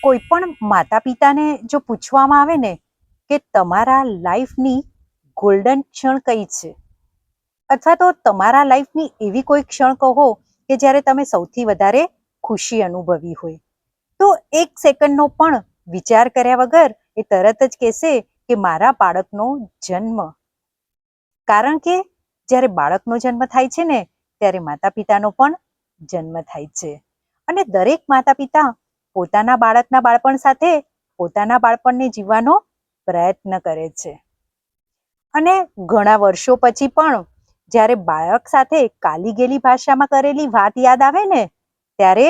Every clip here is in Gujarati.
કોઈ પણ માતા પિતાને જો પૂછવામાં આવે ને કે તમારા લાઈફની ગોલ્ડન ક્ષણ કઈ છે, અથવા તો તમારા લાઈફની એવી કોઈ ક્ષણ કહો કે જ્યારે તમે સૌથી વધારે ખુશી અનુભવી હોય, તો એક સેકન્ડનો પણ વિચાર કર્યા વગર એ તરત જ કહેશે કે મારા બાળકનો જન્મ. કારણ કે જ્યારે બાળકનો જન્મ થાય છે ને ત્યારે માતા પિતાનો પણ જન્મ થાય છે. અને દરેક માતા પિતા પોતાના બાળકના બાળપણ સાથે પોતાના બાળપણને જીવવાનો પ્રયત્ન કરે છે. અને ઘણા વર્ષો પછી પણ જ્યારે બાળક સાથે કાલી ગેલી ભાષામાં કરેલી વાત યાદ આવે ને ત્યારે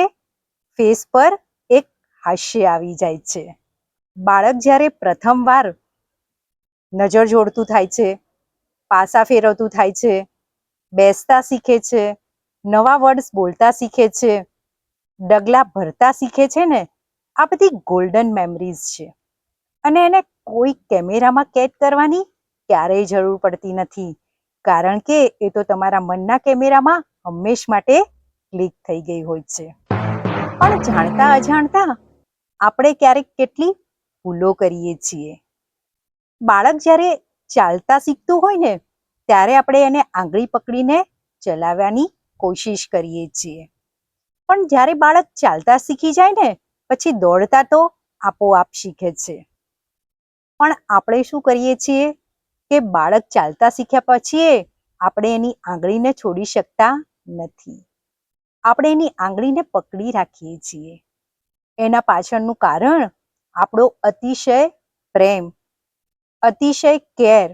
ફેસ પર એક હાસ્ય આવી જાય છે. બાળક જ્યારે પ્રથમવાર નજર જોડતું થાય છે, પાસા ફેરવતું થાય છે, બેસતા શીખે છે, નવા વર્ડ્સ બોલતા શીખે છે, ડગલા ભરતા શીખે છે ને, આ બધી ગોલ્ડન મેમરીઝ છે. અને એને કોઈ કેમેરામાં કેદ કરવાની ક્યારેય જરૂર પડતી નથી, કારણ કે એ તો તમારા મનના કેમેરામાં હંમેશ માટે ક્લિક થઈ ગઈ હોય છે. પણ જાણતા અજાણતા આપણે ક્યારેક કેટલી ભૂલો કરીએ છીએ. બાળક જ્યારે ચાલતા શીખતું હોય ને ત્યારે આપણે એને આંગળી પકડીને ચલાવવાની કોશિશ કરીએ છીએ. પણ જ્યારે બાળક ચાલતા શીખી જાય ને પછી દોડતા તો આપોઆપ શીખે છે. પણ આપણે શું કરીએ છીએ કે બાળક ચાલતા શીખ્યા પછી આપણે એની આંગળીને છોડી શકતા નથી. આપણે એની આંગળીને પકડી રાખીએ છીએ. એના પાછળનું કારણ આપણો અતિશય પ્રેમ, અતિશય કેર,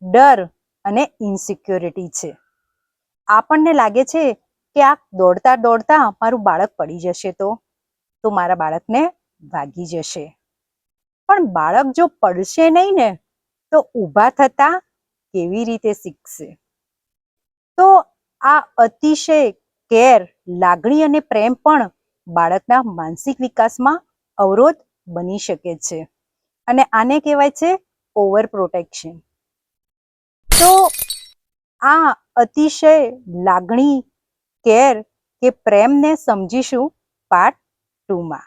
ડર અને ઇન્સિક્યોરિટી છે. આપણને લાગે છે કે આ દોડતા દોડતા મારું બાળક પડી જશે તો મારા બાળકને વાગી જશે. પણ બાળક જો પડશે નહીં ને તો ઊભા થતા કેવી રીતે શીખશે? તો આ અતિશય કેર, લાગણી અને પ્રેમ પણ બાળકના માનસિક વિકાસમાં અવરોધ બની શકે છે. અને આને કહેવાય છે ઓવર પ્રોટેક્શન. તો આ અતિશય લાગણી, કેર કે પ્રેમને સમજીશું પાર્ટ 2માં.